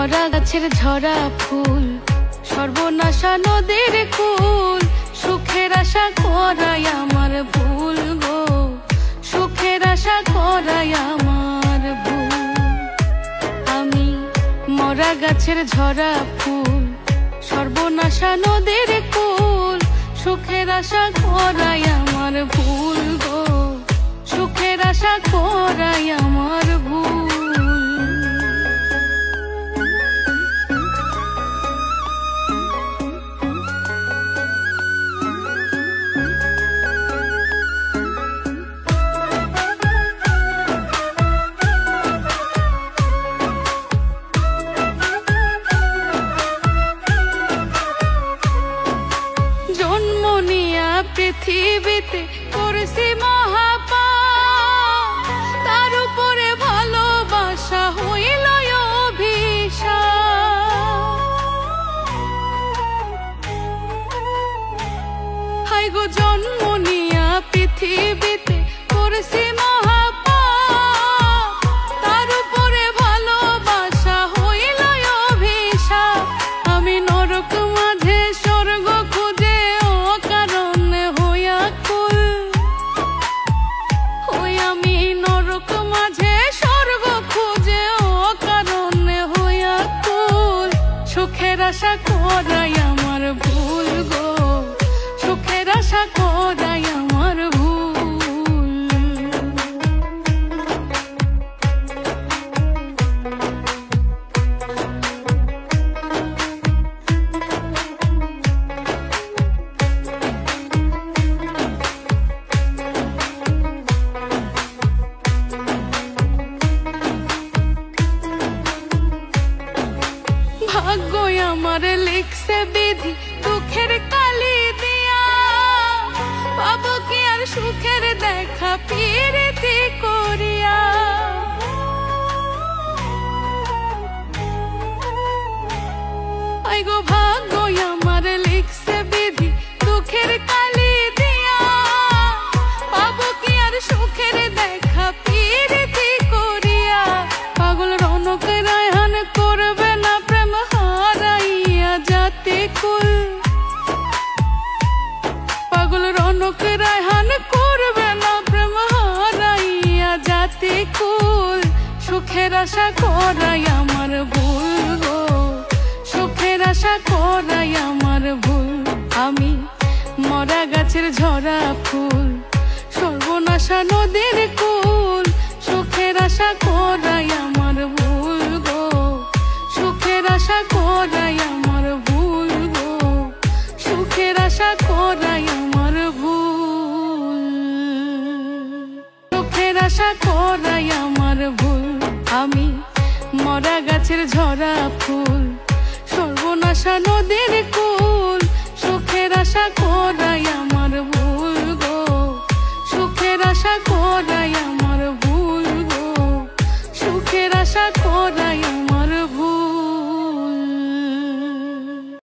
মরা গাছের ঝরা ফুল, সর্বনাশা নদীর কুল, সুখের আশা করাই আমার ভুল গো, সুখের আশা করাই আমার ভুল। আমি মরা গাছের ঝরা ফুল, সর্বনাশা নদীর কুল, সুখের আশা করাই আমার ভুল গো, সুখের আশা করাই আমার ভুল। জন্ম নিয়া পৃথিবীতে করেছি মহাপাপ, তার উপরে ভালোবাসা হইল অভিশাপ। হাই গো জন্ম নিয়া পৃথিবীতে করেছি মহাপাপ, তার উপরে ভালোবাসা হইল অভিশাপ। আমি নরক মাঝে স্বর্গ খুঁজে অকারণে হইয়া কুল, ওই আমি নরক মাঝে স্বর্গ খুঁজে অকারণে হইয়া কুল। সুখের আশা করাই আমার ভুল গো, সুখের আশা করাই আমার ভুল। ভাগ্যই আমার লিখছে বিধি দুঃখের কালি দিয়া, পাবো কি আর সুখের দেখা পিরিতি করিয়া। আই গো ভাগ্যই আমার লিখছে বিধি দুঃখের কালি দিয়া, পাবো কি আর সুখের দেখা পিরিতি করিয়া। পাগল রনক রায়হান করবে না প্রেম হারাইয়া জাতি কুল, পাগল রনক রায়হান করবে না প্রেম হারাইয়া জাতি কুল। সুখের আশা করাই আমার ভুল গো, সুখের আশা করাই আমার ভুল। আমি মরা গাছের ঝরা ফুল, সর্বনাশা নদীর কুল, সুখের আশা করাই আমার ভুল গো, সুখের আশা করাই আমার ভুল গো, সুখের আশা করাই আমার ভুল, সুখের আশা করাই আমার ভুল। আমি মরা গাছের ঝরা ফুল, সর্বনাশা নদীর কুল, সুখের আশা করাই আমার ভুল গো, সুখের আশা করাই